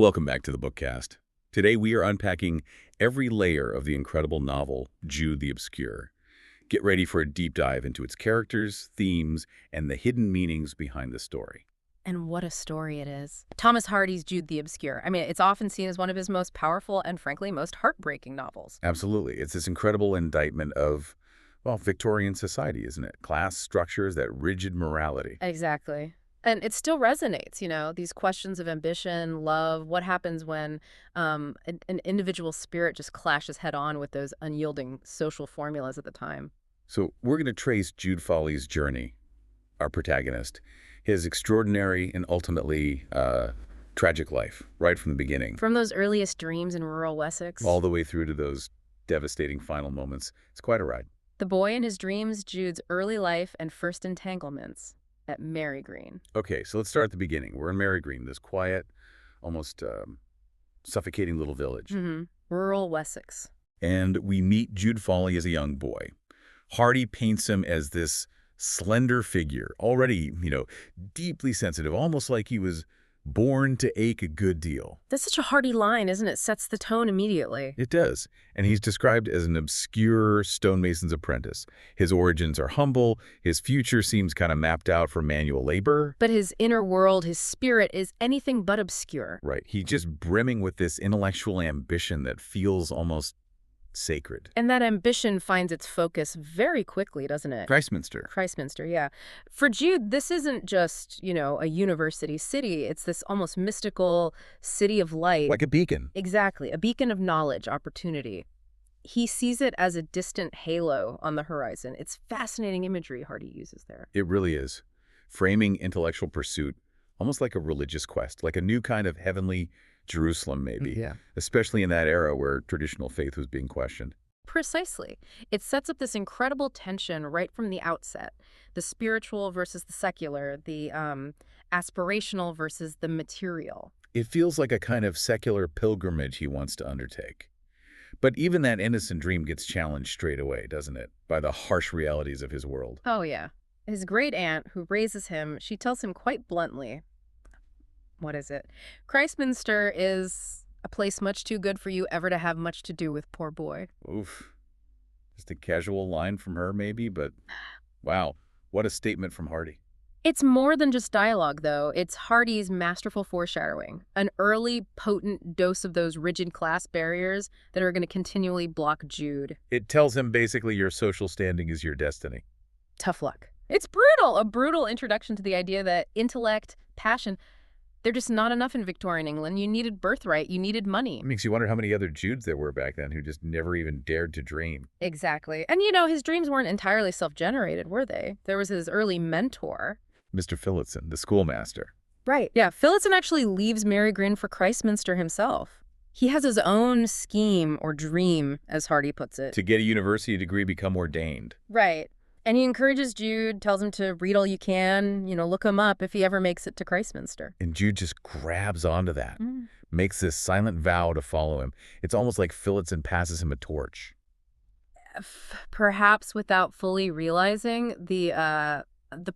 Welcome back to the BookCast. Today we are unpacking every layer of the incredible novel, Jude the Obscure. Get ready for a deep dive into its characters, themes, and the hidden meanings behind the story. And what a story it is. Thomas Hardy's Jude the Obscure. I mean, it's often seen as one of his most powerful and, frankly, most heartbreaking novels. Absolutely. It's this incredible indictment of, well, Victorian society, isn't it? Class structures, that rigid morality. Exactly. And it still resonates, these questions of ambition, love, what happens when an individual spirit just clashes head on with those unyielding social formulas at the time. So we're going to trace Jude Foley's journey, our protagonist, his extraordinary and ultimately tragic life, right from the beginning. From those earliest dreams in rural Wessex. All the way through to those devastating final moments. It's quite a ride. The boy and his dreams, Jude's early life and first entanglements at Mary Green. Okay, so let's start at the beginning. We're in Mary Green, this quiet, almost suffocating little village. Rural Wessex. And we meet Jude Foley as a young boy. Hardy paints him as this slender figure, already, deeply sensitive, almost like he was born to ache a good deal. That's such a Hardy line, isn't it? Sets the tone immediately. It does. And he's described as an obscure stonemason's apprentice. His origins are humble. His future seems kind of mapped out for manual labor. But his inner world, his spirit, is anything but obscure. Right. He's just brimming with this intellectual ambition that feels almost sacred. And that ambition finds its focus very quickly, doesn't it? Christminster, yeah. For Jude, this isn't just, a university city. It's this almost mystical city of light. Like a beacon. Exactly. A beacon of knowledge, opportunity. He sees it as a distant halo on the horizon. It's fascinating imagery Hardy uses there. It really is. Framing intellectual pursuit almost like a religious quest, like a new kind of heavenly Jerusalem, maybe. Yeah. Especially in that era where traditional faith was being questioned. Precisely. It sets up this incredible tension right from the outset. The spiritual versus the secular, the aspirational versus the material. It feels like a kind of secular pilgrimage he wants to undertake. But even that innocent dream gets challenged straight away, doesn't it? By the harsh realities of his world. Oh, yeah. His great aunt, who raises him, she tells him quite bluntly, what is it? Christminster is a place much too good for you ever to have much to do with, poor boy. Oof. Just a casual line from her, maybe, but wow, what a statement from Hardy. It's more than just dialogue, though. It's Hardy's masterful foreshadowing, an early, potent dose of those rigid class barriers that are going to continually block Jude. It tells him basically your social standing is your destiny. Tough luck. It's brutal, a brutal introduction to the idea that intellect, passion, they're just not enough in Victorian England. You needed birthright. You needed money. It makes you wonder how many other Judes there were back then who just never even dared to dream. Exactly. And, his dreams weren't entirely self-generated, were they? There was his early mentor. Mr. Phillotson, the schoolmaster. Right. Yeah, Phillotson actually leaves Mary Green for Christminster himself. He has his own scheme or dream, as Hardy puts it. To get a university degree, become ordained. Right. And he encourages Jude, tells him to read all you can, look him up if he ever makes it to Christminster. And Jude just grabs onto that, makes this silent vow to follow him. It's almost like Phillotson passes him a torch. Perhaps without fully realizing the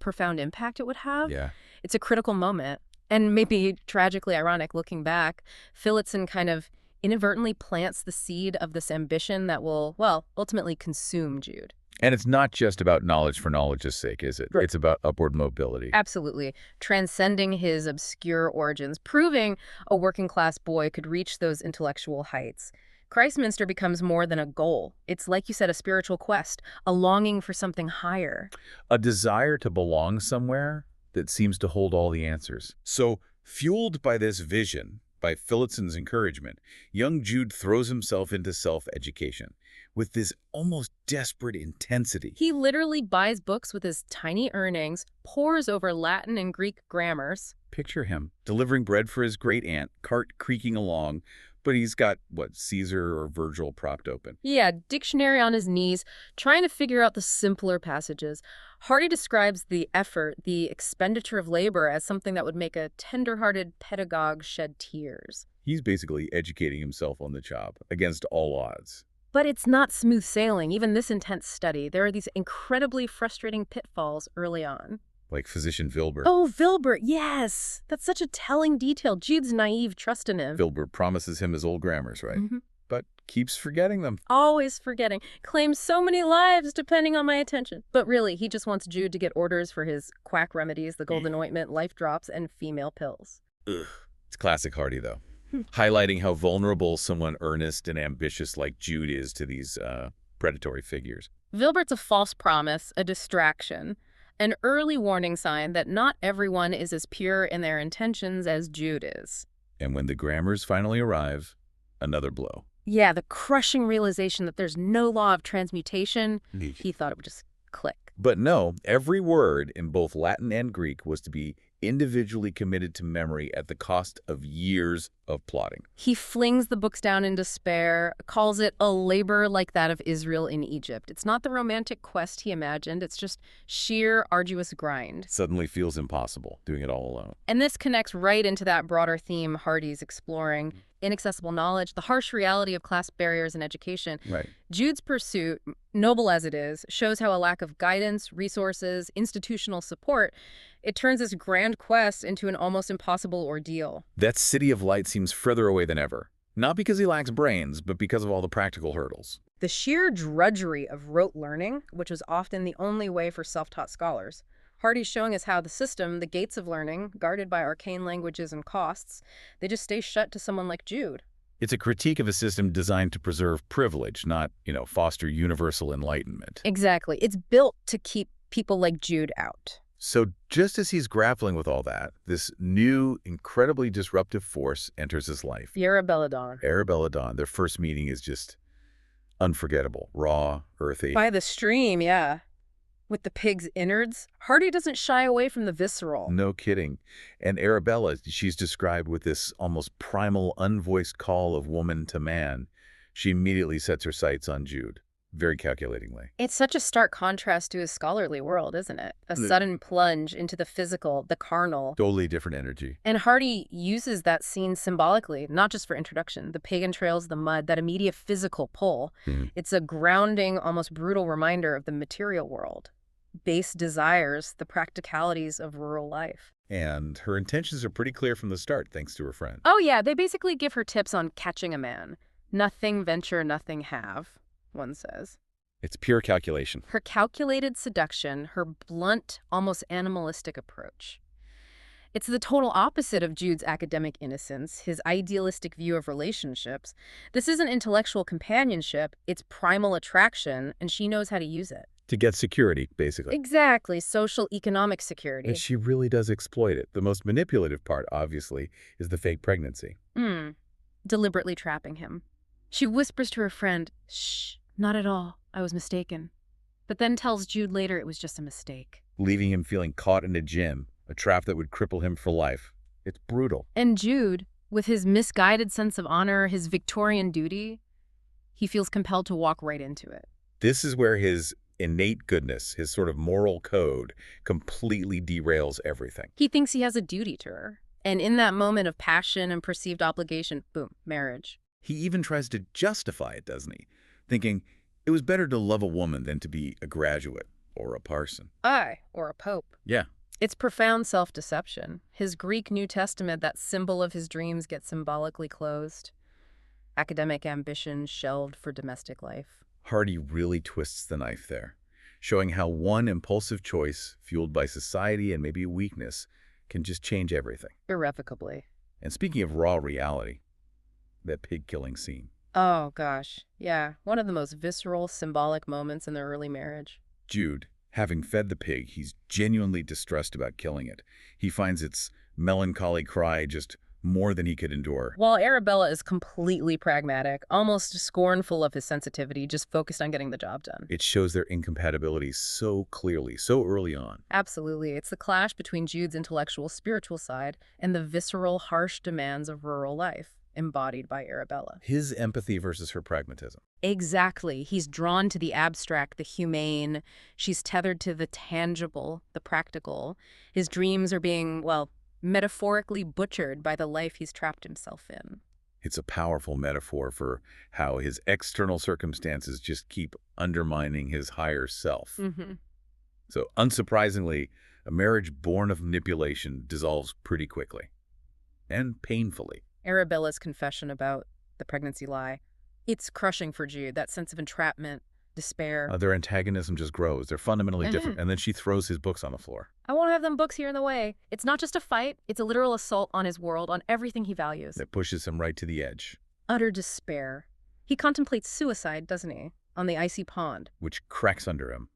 profound impact it would have. Yeah. It's a critical moment. And maybe tragically ironic looking back, Phillotson kind of inadvertently plants the seed of this ambition that will, ultimately consume Jude. And it's not just about knowledge for knowledge's sake, is it? Right. It's about upward mobility. Absolutely. Transcending his obscure origins, proving a working-class boy could reach those intellectual heights. Christminster becomes more than a goal. It's, like you said, a spiritual quest, a longing for something higher. A desire to belong somewhere that seems to hold all the answers. So, fueled by this vision, by Phillotson's encouragement, young Jude throws himself into self-education with this almost desperate intensity. He literally buys books with his tiny earnings, pores over Latin and Greek grammars. Picture him delivering bread for his great aunt, cart creaking along, but he's got, Caesar or Virgil propped open. Yeah, dictionary on his knees, trying to figure out the simpler passages. Hardy describes the effort, the expenditure of labor, as something that would make a tender-hearted pedagogue shed tears. He's basically educating himself on the job, against all odds. But it's not smooth sailing, even this intense study. There are these incredibly frustrating pitfalls early on. like physician Wilbur. Oh, Wilbur, yes! That's such a telling detail. Jude's naive trust in him. Wilbur promises him his old grammars, right? But keeps forgetting them. Always forgetting. Claims so many lives depending on my attention. But really, he just wants Jude to get orders for his quack remedies, the golden ointment, life drops, and female pills. Ugh. It's classic Hardy, though. Highlighting how vulnerable someone earnest and ambitious like Jude is to these predatory figures. Wilbert's a false promise, a distraction, an early warning sign that not everyone is as pure in their intentions as Jude is. And when the grammars finally arrive, another blow. Yeah, the crushing realization that there's no law of transmutation, he thought it would just click. But no, every word in both Latin and Greek was to be individually committed to memory at the cost of years of plotting. He flings the books down in despair, calls it a labor like that of Israel in Egypt. It's not the romantic quest he imagined, it's just sheer arduous grind. Suddenly feels impossible, doing it all alone. And this connects right into that broader theme Hardy's exploring, inaccessible knowledge, the harsh reality of class barriers in education. Right. Jude's pursuit, noble as it is, shows how a lack of guidance, resources, institutional support, it turns this grand quest into an almost impossible ordeal. That city of light seems further away than ever. Not because he lacks brains, but because of all the practical hurdles. The sheer drudgery of rote learning, which was often the only way for self-taught scholars. Hardy's showing us how the system, the gates of learning, guarded by arcane languages and costs, they just stay shut to someone like Jude. It's a critique of a system designed to preserve privilege, not, foster universal enlightenment. Exactly. It's built to keep people like Jude out. So just as he's grappling with all that, this new, incredibly disruptive force enters his life. The Arabella Dawn. Arabella Dawn. Their first meeting is just unforgettable. Raw, earthy. By the stream, yeah. With the pig's innards, Hardy doesn't shy away from the visceral. No kidding. And Arabella, she's described with this almost primal, unvoiced call of woman to man. She immediately sets her sights on Jude, very calculatingly. It's such a stark contrast to his scholarly world, isn't it? A sudden plunge into the physical, the carnal. Totally different energy. And Hardy uses that scene symbolically, not just for introduction. The pagan trails, the mud, that immediate physical pull. It's a grounding, almost brutal reminder of the material world. Base desires, the practicalities of rural life. And her intentions are pretty clear from the start, thanks to her friend. Oh yeah, they basically give her tips on catching a man. Nothing venture, nothing have, one says. It's pure calculation. Her calculated seduction, her blunt, almost animalistic approach. It's the total opposite of Jude's academic innocence, his idealistic view of relationships. This isn't intellectual companionship, it's primal attraction, and she knows how to use it. To get security, basically. Exactly, social, economic security. And she really does exploit it. The most manipulative part, obviously, is the fake pregnancy. Deliberately trapping him. She whispers to her friend, "Shh, not at all. I was mistaken." But then tells Jude later it was just a mistake. Leaving him feeling caught in a gym, a trap that would cripple him for life. It's brutal. And Jude, with his misguided sense of honor, his Victorian duty, he feels compelled to walk right into it. This is where his innate goodness, his sort of moral code, completely derails everything. He thinks he has a duty to her. And in that moment of passion and perceived obligation, boom, marriage. He even tries to justify it, doesn't he? Thinking, it was better to love a woman than to be a graduate or a parson. Aye, or a pope. Yeah. It's profound self-deception. His Greek New Testament, that symbol of his dreams, gets symbolically closed. Academic ambition shelved for domestic life. Hardy really twists the knife there, showing how one impulsive choice, fueled by society and maybe a weakness, can just change everything. Irrevocably. And speaking of raw reality, that pig-killing scene. Oh, gosh. Yeah, one of the most visceral, symbolic moments in their early marriage. Jude, having fed the pig, he's genuinely distressed about killing it. He finds its melancholy cry just more than he could endure. While Arabella is completely pragmatic, almost scornful of his sensitivity, just focused on getting the job done. It shows their incompatibility so clearly, so early on. Absolutely. It's the clash between Jude's intellectual, spiritual side and the visceral, harsh demands of rural life, embodied by Arabella. His empathy versus her pragmatism. Exactly. He's drawn to the abstract, the humane. She's tethered to the tangible, the practical. His dreams are being, well, metaphorically butchered by the life he's trapped himself in. It's a powerful metaphor for how his external circumstances just keep undermining his higher self. So unsurprisingly, A marriage born of manipulation dissolves pretty quickly. And painfully. Arabella's confession about the pregnancy lie. It's crushing for Jude, that sense of entrapment, despair. Their antagonism just grows. They're fundamentally different. And then she throws his books on the floor. I won't have them books here in the way. It's not just a fight, it's a literal assault on his world, on everything he values. That pushes him right to the edge. Utter despair. He contemplates suicide, doesn't he? On the icy pond. Which cracks under him.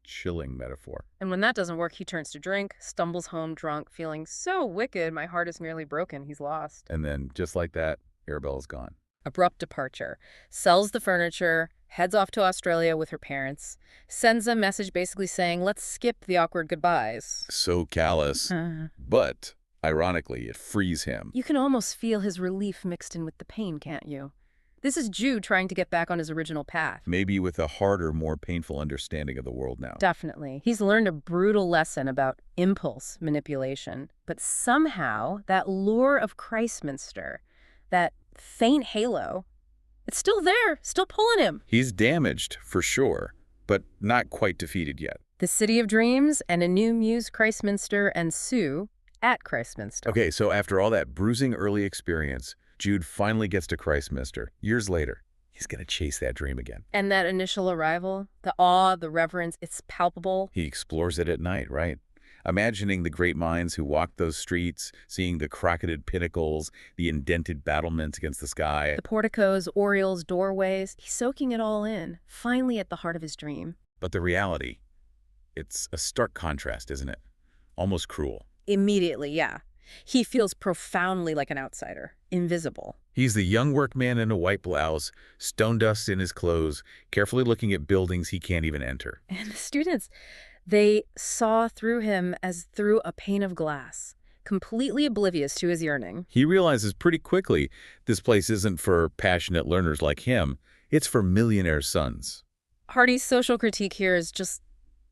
Chilling metaphor. And when that doesn't work, he turns to drink, stumbles home drunk, feeling so wicked, my heart is nearly broken, he's lost. And then, just like that, Arabella's gone. Abrupt departure. Sells the furniture, heads off to Australia with her parents, sends a message basically saying, let's skip the awkward goodbyes. So callous. But, ironically, it frees him. You can almost feel his relief mixed in with the pain, can't you? This is Jude trying to get back on his original path. Maybe with a harder, more painful understanding of the world now. Definitely. He's learned a brutal lesson about impulse manipulation. But somehow, that lure of Christminster, that faint halo, it's still there, still pulling him. He's damaged, for sure, but not quite defeated yet. The City of Dreams and a new muse, Christminster, and Sue at Christminster. Okay, so after all that bruising early experience, Jude finally gets to Christminster. Years later, he's going to chase that dream again. And that initial arrival, the awe, the reverence, it's palpable. He explores it at night, right? Imagining the great minds who walked those streets, seeing the crocketed pinnacles, the indented battlements against the sky. The porticos, oriels, doorways, he's soaking it all in, finally at the heart of his dream. But the reality, it's a stark contrast, isn't it? Almost cruel. Immediately, yeah. He feels profoundly like an outsider, invisible. He's the young workman in a white blouse, stone dust in his clothes, carefully looking at buildings he can't even enter. And the students, they saw through him as through a pane of glass, completely oblivious to his yearning. He realizes pretty quickly this place isn't for passionate learners like him. It's for millionaire sons. Hardy's social critique here is just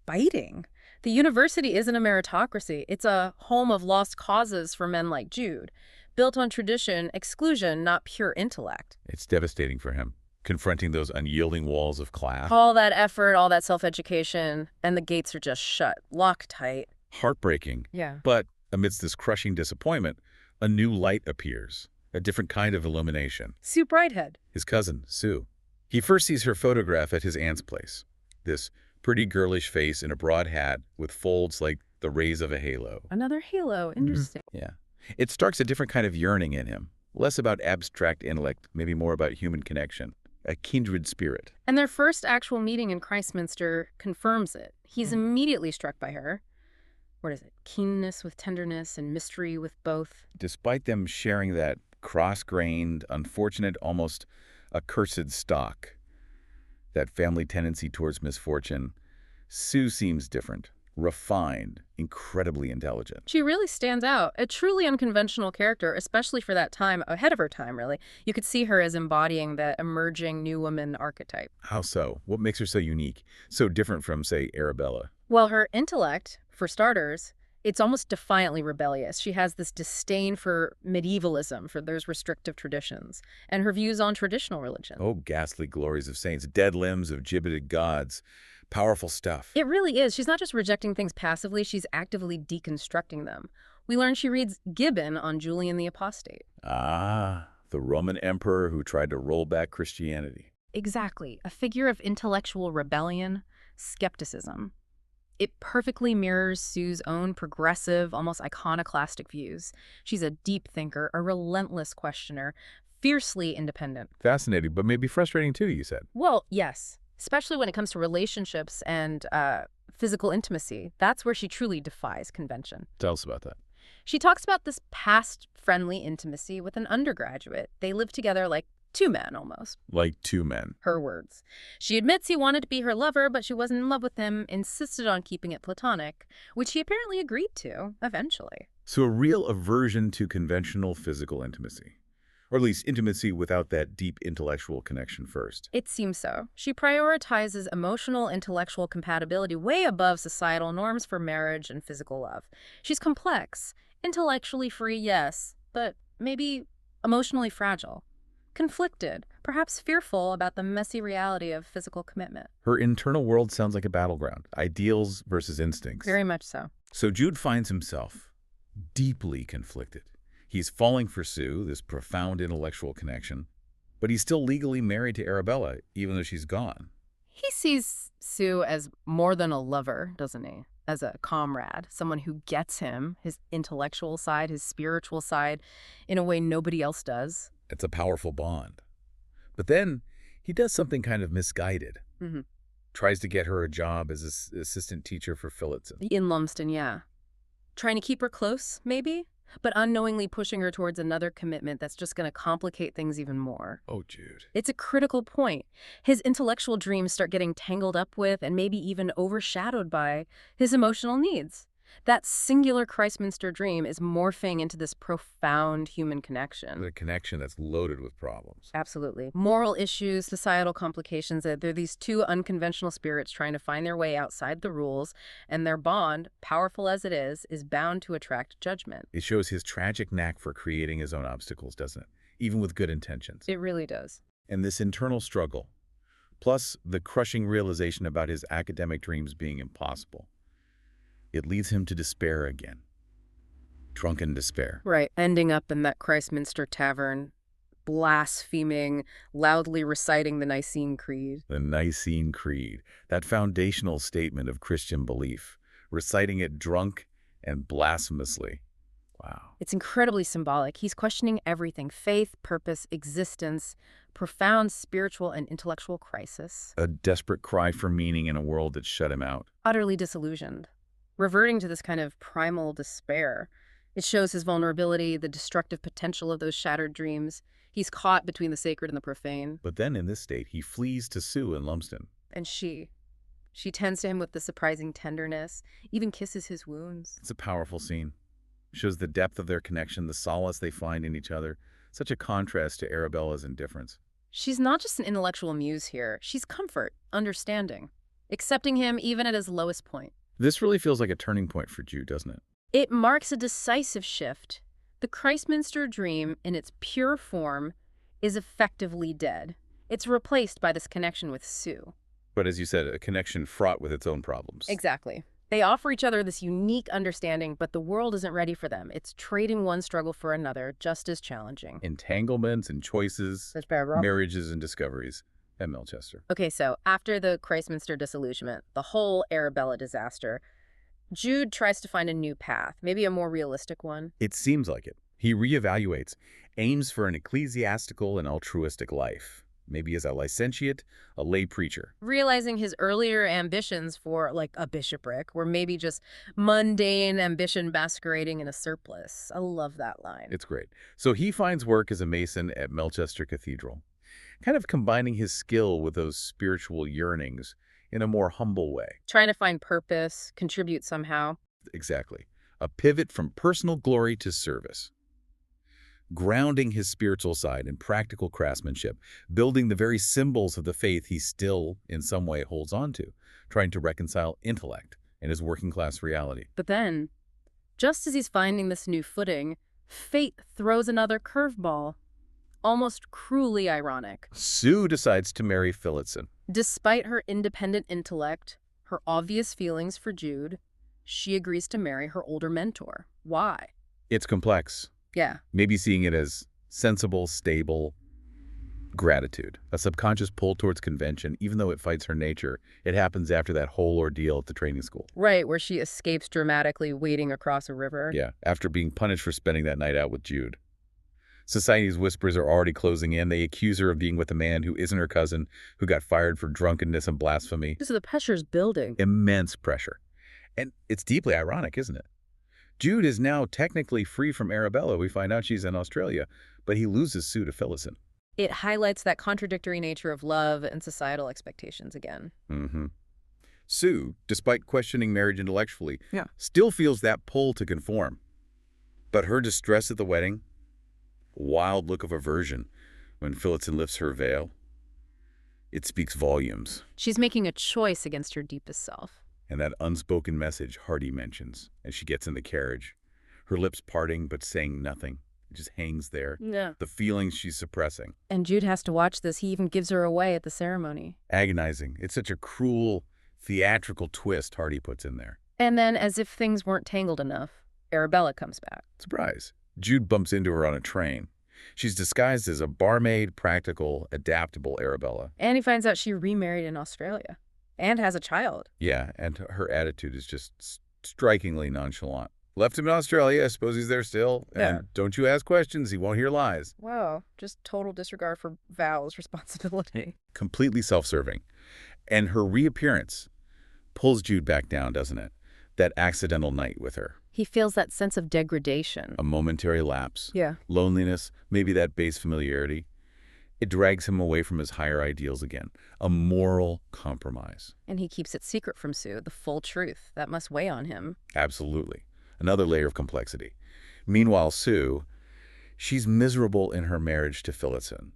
biting. The university isn't a meritocracy. It's a home of lost causes for men like Jude, built on tradition, exclusion, not pure intellect. It's devastating for him, confronting those unyielding walls of class. All that effort, all that self-education, and the gates are just shut, locked tight. Heartbreaking. Yeah. But amidst this crushing disappointment, a new light appears, a different kind of illumination. Sue Brighthead. His cousin, Sue. He first sees her photograph at his aunt's place. This pretty girlish face in a broad hat with folds like the rays of a halo. Another halo. Interesting. Yeah. It sparks a different kind of yearning in him. Less about abstract intellect, maybe more about human connection. A kindred spirit. And their first actual meeting in Christminster confirms it. He's immediately struck by her. What is it? Keenness with tenderness and mystery with both. Despite them sharing that cross-grained, unfortunate, almost accursed stock, that family tendency towards misfortune, Sue seems different, refined, incredibly intelligent. She really stands out. A truly unconventional character, especially for that time, ahead of her time, really. You could see her as embodying that emerging new woman archetype. How so? What makes her so unique? So different from, say, Arabella? Well, her intellect, for starters, it's almost defiantly rebellious. She has this disdain for medievalism, for those restrictive traditions, and her views on traditional religion. Oh, ghastly glories of saints, dead limbs of gibbeted gods. Powerful stuff. It really is. She's not just rejecting things passively, she's actively deconstructing them. We learn she reads Gibbon on Julian the Apostate. Ah, the Roman emperor who tried to roll back Christianity. Exactly. A figure of intellectual rebellion, skepticism. It perfectly mirrors Sue's own progressive, almost iconoclastic views. She's a deep thinker, a relentless questioner, fiercely independent. Fascinating, but maybe frustrating too, you said. Well, yes. Especially when it comes to relationships and physical intimacy. That's where she truly defies convention. Tell us about that. She talks about this past friendly intimacy with an undergraduate. They live together like two men, almost. Like two men. Her words. She admits he wanted to be her lover, but she wasn't in love with him, insisted on keeping it platonic, which he apparently agreed to, eventually. So a real aversion to conventional physical intimacy. Or at least intimacy without that deep intellectual connection first. It seems so. She prioritizes emotional, intellectual compatibility way above societal norms for marriage and physical love. She's complex, intellectually free, yes, but maybe emotionally fragile. Conflicted, perhaps fearful about the messy reality of physical commitment. Her internal world sounds like a battleground. Ideals versus instincts. Very much so. So Jude finds himself deeply conflicted. He's falling for Sue, this profound intellectual connection, but he's still legally married to Arabella, even though she's gone. He sees Sue as more than a lover, doesn't he? As a comrade, someone who gets him, his intellectual side, his spiritual side, in a way nobody else does. It's a powerful bond. But then he does something kind of misguided. Mm-hmm. Tries to get her a job as an assistant teacher for Phillotson. In Lumsden, yeah. Trying to keep her close, maybe? But unknowingly pushing her towards another commitment that's just going to complicate things even more. Oh, Jude. It's a critical point. His intellectual dreams start getting tangled up with and maybe even overshadowed by his emotional needs. That singular Christminster dream is morphing into this profound human connection. The connection that's loaded with problems. Absolutely. Moral issues, societal complications. They're these two unconventional spirits trying to find their way outside the rules, and their bond, powerful as it is bound to attract judgment. It shows his tragic knack for creating his own obstacles, doesn't it? Even with good intentions. It really does. And this internal struggle, plus the crushing realization about his academic dreams being impossible, it leads him to despair again. Drunken despair. Right. Ending up in that Christminster tavern, blaspheming, loudly reciting the Nicene Creed. The Nicene Creed, that foundational statement of Christian belief, reciting it drunk and blasphemously. Wow. It's incredibly symbolic. He's questioning everything: faith, purpose, existence, profound spiritual and intellectual crisis. A desperate cry for meaning in a world that shut him out. Utterly disillusioned. Reverting to this kind of primal despair. It shows his vulnerability, the destructive potential of those shattered dreams. He's caught between the sacred and the profane. But then in this state, he flees to Sue in Lumsden. And she tends to him with the surprising tenderness, even kisses his wounds. It's a powerful scene. Shows the depth of their connection, the solace they find in each other. Such a contrast to Arabella's indifference. She's not just an intellectual muse here. She's comfort, understanding, accepting him even at his lowest point. This really feels like a turning point for Jude, doesn't it? It marks a decisive shift. The Christminster dream, in its pure form, is effectively dead. It's replaced by this connection with Sue. But as you said, a connection fraught with its own problems. Exactly. They offer each other this unique understanding, but the world isn't ready for them. It's trading one struggle for another, just as challenging. Entanglements and choices, marriages and discoveries at Melchester. Okay, so after the Christminster disillusionment, the whole Arabella disaster, Jude tries to find a new path, maybe a more realistic one. It seems like it. He reevaluates, aims for an ecclesiastical and altruistic life. Maybe as a licentiate, a lay preacher. Realizing his earlier ambitions for, like, a bishopric were maybe just mundane ambition masquerading in a surplice. I love that line. It's great. So he finds work as a mason at Melchester Cathedral, kind of combining his skill with those spiritual yearnings in a more humble way. Trying to find purpose, contribute somehow. Exactly. A pivot from personal glory to service. Grounding his spiritual side in practical craftsmanship, building the very symbols of the faith he still, in some way, holds on to, trying to reconcile intellect and his working-class reality. But then, just as he's finding this new footing, fate throws another curveball. Almost cruelly ironic. Sue decides to marry Phillotson. Despite her independent intellect, her obvious feelings for Jude, she agrees to marry her older mentor. Why? It's complex. Yeah. Maybe seeing it as sensible, stable gratitude, a subconscious pull towards convention, even though it fights her nature. It happens after that whole ordeal at the training school. Right, where she escapes dramatically wading across a river. Yeah, after being punished for spending that night out with Jude. Society's whispers are already closing in. They accuse her of being with a man who isn't her cousin, who got fired for drunkenness and blasphemy. So the pressure's building. Immense pressure. And it's deeply ironic, isn't it? Jude is now technically free from Arabella. We find out she's in Australia, but he loses Sue to Phillotson. It highlights that contradictory nature of love and societal expectations again. Sue, despite questioning marriage intellectually, still feels that pull to conform. But her distress at the wedding, wild look of aversion when Phillotson lifts her veil, it speaks volumes. She's making a choice against her deepest self. And that unspoken message Hardy mentions as she gets in the carriage, her lips parting but saying nothing. It just hangs there. Yeah. The feelings she's suppressing. And Jude has to watch this. He even gives her away at the ceremony. Agonizing. It's such a cruel, theatrical twist Hardy puts in there. And then, as if things weren't tangled enough, Arabella comes back. Surprise. Jude bumps into her on a train. She's disguised as a barmaid, practical, adaptable Arabella. And he finds out she remarried in Australia and has a child. Yeah, and her attitude is just strikingly nonchalant. Left him in Australia, I suppose he's there still. Yeah. And don't you ask questions, he won't hear lies. Wow, just total disregard for vows, responsibility. Completely self-serving. And her reappearance pulls Jude back down, doesn't it? That accidental night with her. He feels that sense of degradation. A momentary lapse. Yeah. Loneliness, maybe that base familiarity. It drags him away from his higher ideals again. A moral compromise. And he keeps it secret from Sue, the full truth. That must weigh on him. Absolutely. Another layer of complexity. Meanwhile, Sue, she's miserable in her marriage to Phillotson.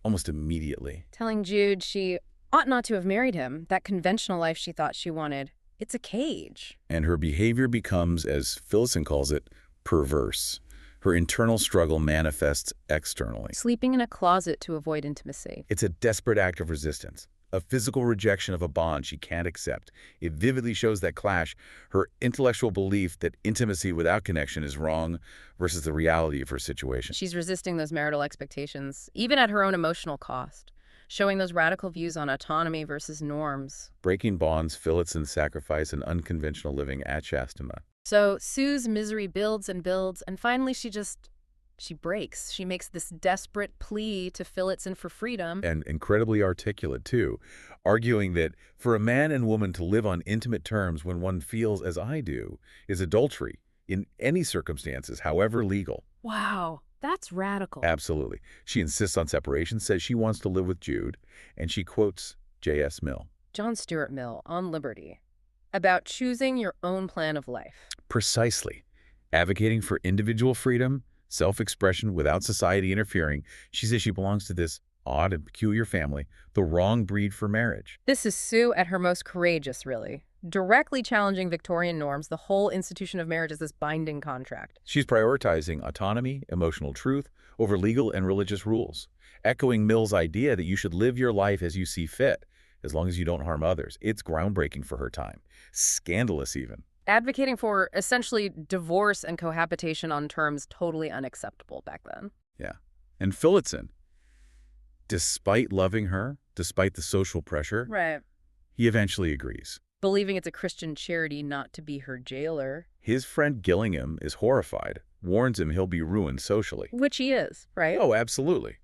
Almost immediately. Telling Jude she ought not to have married him, that conventional life she thought she wanted. It's a cage. And her behavior becomes, as Phillotson calls it, perverse. Her internal struggle manifests externally. Sleeping in a closet to avoid intimacy. It's a desperate act of resistance, a physical rejection of a bond she can't accept. It vividly shows that clash, her intellectual belief that intimacy without connection is wrong versus the reality of her situation. She's resisting those marital expectations, even at her own emotional cost, showing those radical views on autonomy versus norms. Breaking bonds, Phillotson's sacrifice, and unconventional living at Shastama. So Sue's misery builds and builds, and finally she breaks. She makes this desperate plea to Phillotson for freedom. And incredibly articulate, too, arguing that for a man and woman to live on intimate terms when one feels as I do is adultery in any circumstances, however legal. Wow, that's radical. Absolutely. She insists on separation, says she wants to live with Jude, and she quotes J.S. Mill. John Stuart Mill on Liberty, about choosing your own plan of life. Precisely. Advocating for individual freedom, self-expression without society interfering, she says she belongs to this odd and peculiar family, the wrong breed for marriage. This is Sue at her most courageous, really. Directly challenging Victorian norms, the whole institution of marriage is this binding contract. She's prioritizing autonomy, emotional truth, over legal and religious rules, echoing Mill's idea that you should live your life as you see fit, as long as you don't harm others. It's groundbreaking for her time. Scandalous, even. Advocating for essentially divorce and cohabitation on terms totally unacceptable back then. Yeah. And Phillotson, despite loving her, despite the social pressure, Right. he eventually agrees. Believing it's a Christian charity not to be her jailer. His friend Gillingham is horrified, warns him he'll be ruined socially. Which he is, right? Oh, absolutely.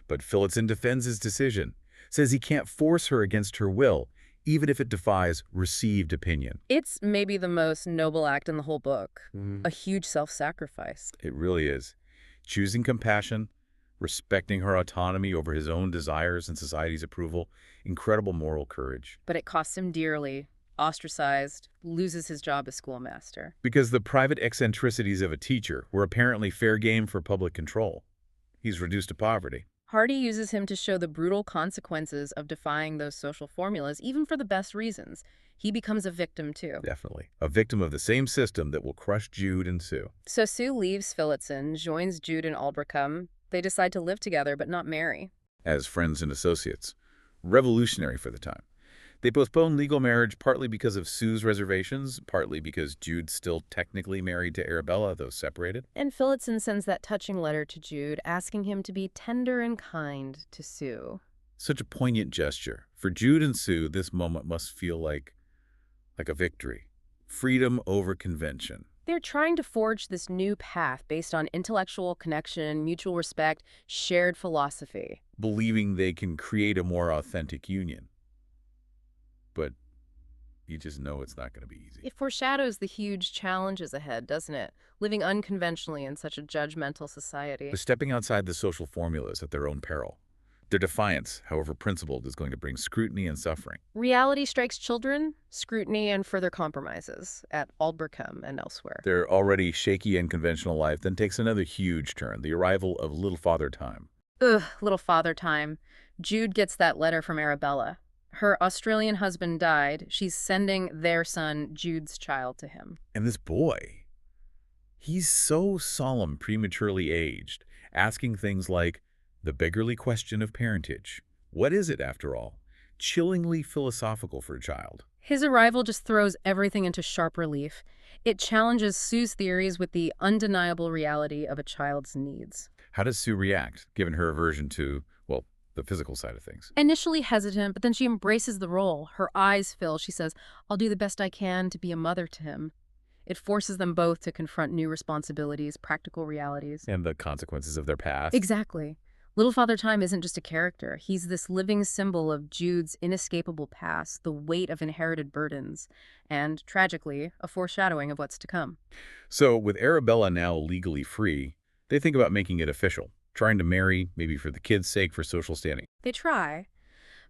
But Phillotson defends his decision, says he can't force her against her will, even if it defies received opinion. It's maybe the most noble act in the whole book. A huge self-sacrifice. It really is. Choosing compassion, respecting her autonomy over his own desires and society's approval, incredible moral courage. But it costs him dearly. Ostracized, loses his job as schoolmaster. Because the private eccentricities of a teacher were apparently fair game for public control. He's reduced to poverty. Hardy uses him to show the brutal consequences of defying those social formulas, even for the best reasons. He becomes a victim, too. Definitely. A victim of the same system that will crush Jude and Sue. So Sue leaves Phillotson, joins Jude in Aldbrickham. They decide to live together, but not marry. As friends and associates. Revolutionary for the time. They postpone legal marriage partly because of Sue's reservations, partly because Jude's still technically married to Arabella, though separated. And Phillotson sends that touching letter to Jude, asking him to be tender and kind to Sue. Such a poignant gesture. For Jude and Sue, this moment must feel like a victory. Freedom over convention. They're trying to forge this new path based on intellectual connection, mutual respect, shared philosophy. Believing they can create a more authentic union. But you just know it's not going to be easy. It foreshadows the huge challenges ahead, doesn't it? Living unconventionally in such a judgmental society. But stepping outside the social formulas at their own peril. Their defiance, however principled, is going to bring scrutiny and suffering. Reality strikes children, scrutiny, and further compromises at Aldbrickham and elsewhere. Their already shaky and conventional life then takes another huge turn, the arrival of Little Father Time. Ugh, Little Father Time. Jude gets that letter from Arabella. Her Australian husband died. She's sending their son, Jude's child, to him. And this boy, he's so solemn, prematurely aged, asking things like the beggarly question of parentage. What is it, after all? Chillingly philosophical for a child. His arrival just throws everything into sharp relief. It challenges Sue's theories with the undeniable reality of a child's needs. How does Sue react, given her aversion to, well, the physical side of things? Initially hesitant, but then she embraces the role. Her eyes fill. She says, "I'll do the best I can to be a mother to him." It forces them both to confront new responsibilities, practical realities. And the consequences of their past? Exactly. Little Father Time isn't just a character. He's this living symbol of Jude's inescapable past, the weight of inherited burdens, and, tragically, a foreshadowing of what's to come. So, with Arabella now legally free, they think about making it official, trying to marry, maybe for the kids' sake, for social standing. They try.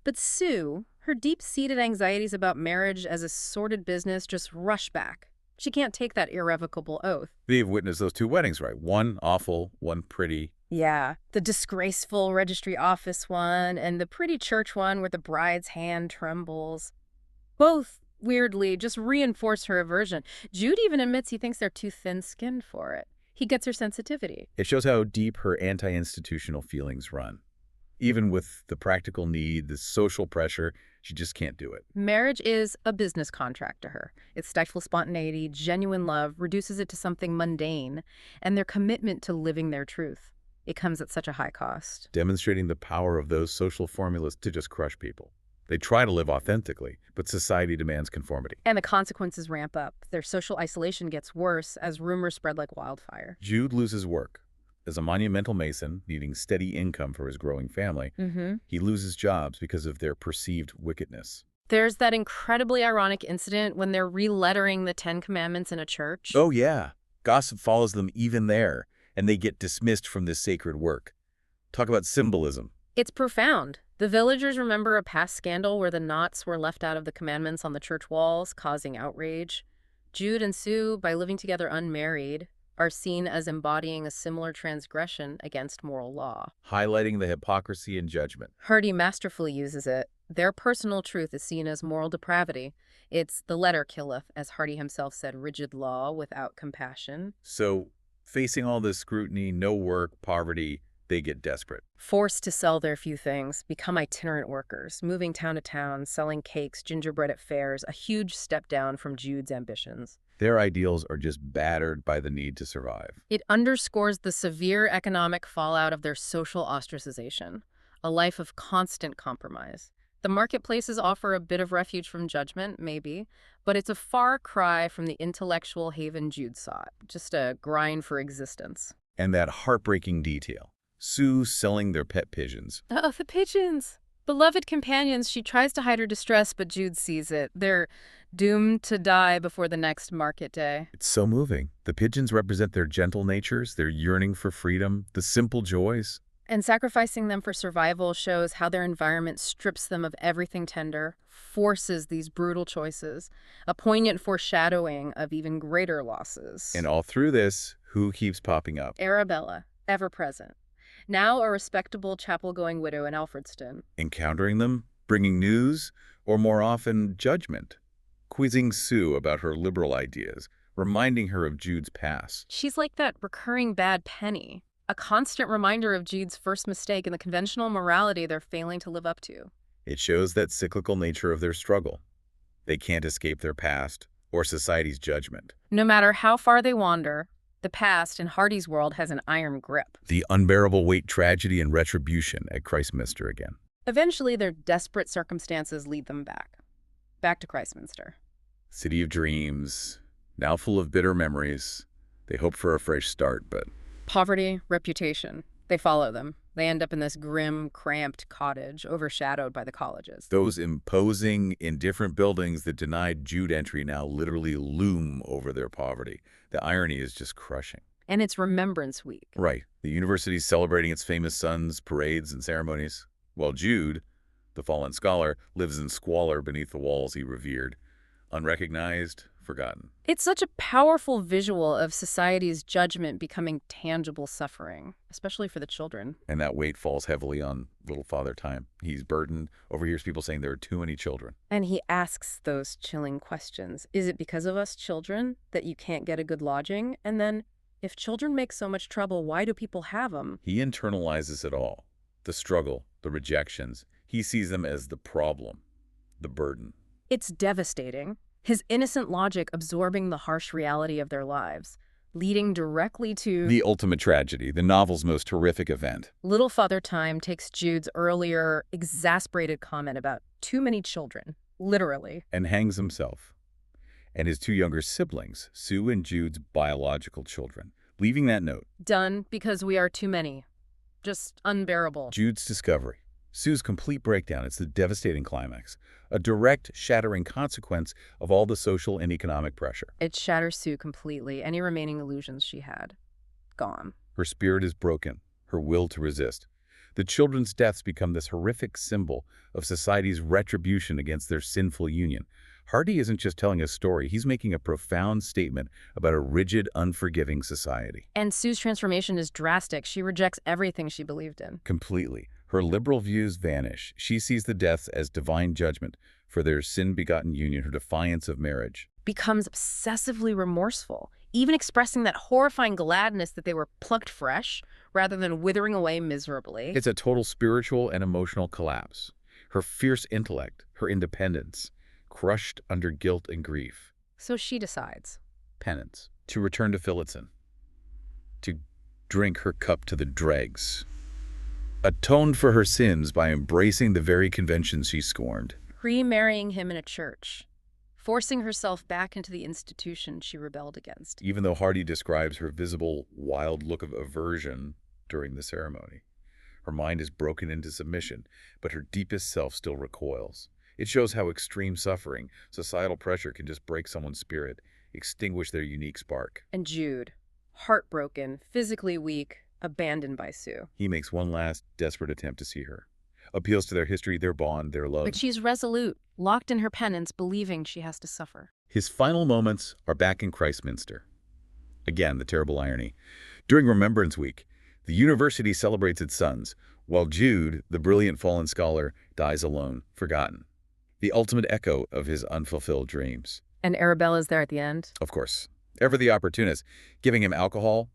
But Sue, her deep-seated anxieties about marriage as a sordid business just rush back. She can't take that irrevocable oath. They've witnessed those two weddings, right? One awful, one pretty. Yeah, the disgraceful registry office one and the pretty church one where the bride's hand trembles. Both, weirdly, just reinforce her aversion. Jude even admits he thinks they're too thin-skinned for it. He gets her sensitivity. It shows how deep her anti-institutional feelings run. Even with the practical need, the social pressure, she just can't do it. Marriage is a business contract to her. It stifles spontaneity, genuine love, reduces it to something mundane, and their commitment to living their truth. It comes at such a high cost. Demonstrating the power of those social formulas to just crush people. They try to live authentically, but society demands conformity. And the consequences ramp up. Their social isolation gets worse as rumors spread like wildfire. Jude loses work. As a monumental mason, needing steady income for his growing family, he loses jobs because of their perceived wickedness. There's that incredibly ironic incident when they're relettering the Ten Commandments in a church. Oh yeah, gossip follows them even there, and they get dismissed from this sacred work. Talk about symbolism. It's profound. The villagers remember a past scandal where the knots were left out of the commandments on the church walls, causing outrage. Jude and Sue, by living together unmarried, are seen as embodying a similar transgression against moral law. Highlighting the hypocrisy and judgment. Hardy masterfully uses it. Their personal truth is seen as moral depravity. It's the letter killeth, as Hardy himself said, rigid law without compassion. So, facing all this scrutiny, no work, poverty, they get desperate. Forced to sell their few things, become itinerant workers, moving town to town, selling cakes, gingerbread at fairs, a huge step down from Jude's ambitions. Their ideals are just battered by the need to survive. It underscores the severe economic fallout of their social ostracization, a life of constant compromise. The marketplaces offer a bit of refuge from judgment, maybe, but it's a far cry from the intellectual haven Jude sought, just a grind for existence. And that heartbreaking detail. Sue selling their pet pigeons. Oh, the pigeons! Beloved companions, she tries to hide her distress, but Jude sees it. They're doomed to die before the next market day. It's so moving. The pigeons represent their gentle natures, their yearning for freedom, the simple joys. And sacrificing them for survival shows how their environment strips them of everything tender, forces these brutal choices, a poignant foreshadowing of even greater losses. And all through this, who keeps popping up? Arabella, ever present. Now a respectable chapel-going widow in Alfredston. Encountering them, bringing news, or more often, judgment. Quizzing Sue about her liberal ideas, reminding her of Jude's past. She's like that recurring bad penny, a constant reminder of Jude's first mistake and the conventional morality they're failing to live up to. It shows that cyclical nature of their struggle. They can't escape their past or society's judgment. No matter how far they wander, the past in Hardy's world has an iron grip. The unbearable weight tragedy and retribution at Christminster again. Eventually, their desperate circumstances lead them back to Christminster. City of dreams, now full of bitter memories. They hope for a fresh start, but... Poverty, reputation. They follow them. They end up in this grim, cramped cottage overshadowed by the colleges. Those imposing, indifferent buildings that denied Jude entry now literally loom over their poverty. The irony is just crushing. And it's Remembrance Week. Right. The university's celebrating its famous sons, parades, and ceremonies, while Jude, the fallen scholar, lives in squalor beneath the walls he revered. Unrecognized, forgotten. It's such a powerful visual of society's judgment becoming tangible suffering, especially for the children. And that weight falls heavily on little Father Time. He's burdened, overhears people saying there are too many children. And he asks those chilling questions. Is it because of us children that you can't get a good lodging? And then, if children make so much trouble, why do people have them? He internalizes it all. The struggle, the rejections. He sees them as the problem, the burden. It's devastating. His innocent logic absorbing the harsh reality of their lives, leading directly to The ultimate tragedy, the novel's most horrific event. Little Father Time takes Jude's earlier exasperated comment about too many children, literally. And hangs himself. And his two younger siblings, Sue and Jude's biological children, leaving that note. Done because we are too many. Just unbearable. Jude's discovery. Sue's complete breakdown. It's the devastating climax. A direct, shattering consequence of all the social and economic pressure. It shatters Sue completely. Any remaining illusions she had, gone. Her spirit is broken, her will to resist. The children's deaths become this horrific symbol of society's retribution against their sinful union. Hardy isn't just telling a story, he's making a profound statement about a rigid, unforgiving society. And Sue's transformation is drastic. She rejects everything she believed in. Completely. Her liberal views vanish. She sees the deaths as divine judgment for their sin-begotten union, her defiance of marriage. Becomes obsessively remorseful, even expressing that horrifying gladness that they were plucked fresh rather than withering away miserably. It's a total spiritual and emotional collapse. Her fierce intellect, her independence, crushed under guilt and grief. So she decides. Penance. To return to Phillotson. To drink her cup to the dregs. Atoned for her sins by embracing the very conventions she scorned. Remarrying him in a church. Forcing herself back into the institution she rebelled against. Even though Hardy describes her visible, wild look of aversion during the ceremony. Her mind is broken into submission, but her deepest self still recoils. It shows how extreme suffering, societal pressure can just break someone's spirit, extinguish their unique spark. And Jude, heartbroken, physically weak, abandoned by Sue. He makes one last, desperate attempt to see her. Appeals to their history, their bond, their love. But she's resolute, locked in her penance, believing she has to suffer. His final moments are back in Christminster. Again, the terrible irony. During Remembrance Week, the university celebrates its sons, while Jude, the brilliant fallen scholar, dies alone, forgotten. The ultimate echo of his unfulfilled dreams. And Arabella's there at the end? Of course. Ever the opportunist, giving him alcohol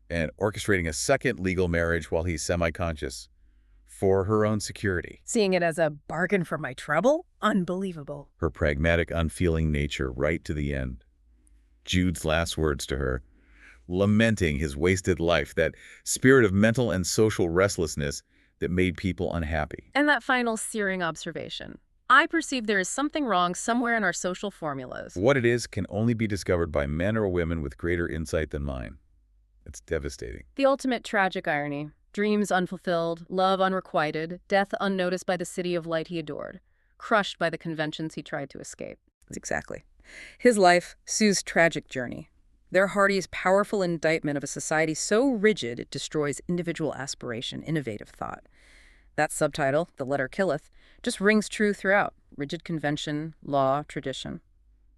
and orchestrating a second legal marriage while he's semi-conscious for her own security. Seeing it as a bargain for my trouble? Unbelievable. Her pragmatic, unfeeling nature right to the end. Jude's last words to her, lamenting his wasted life, that spirit of mental and social restlessness that made people unhappy. And that final searing observation. I perceive there is something wrong somewhere in our social formulas. What it is can only be discovered by men or women with greater insight than mine. It's devastating. The ultimate tragic irony. Dreams unfulfilled, love unrequited, death unnoticed by the city of light he adored, crushed by the conventions he tried to escape. Exactly. His life, Sue's tragic journey. They're Hardy's powerful indictment of a society so rigid it destroys individual aspiration, innovative thought. That subtitle, The Letter Killeth, just rings true throughout. Rigid convention, law, tradition.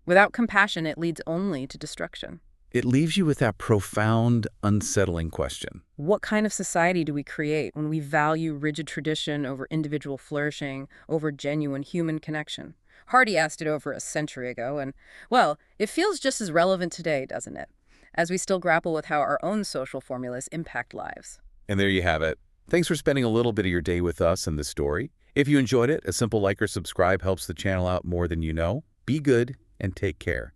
Without compassion, it leads only to destruction. It leaves you with that profound, unsettling question. What kind of society do we create when we value rigid tradition over individual flourishing, over genuine human connection? Hardy asked it over a century ago, and, well, it feels just as relevant today, doesn't it? As we still grapple with how our own social formulas impact lives. And there you have it. Thanks for spending a little bit of your day with us and this story. If you enjoyed it, a simple like or subscribe helps the channel out more than you know. Be good and take care.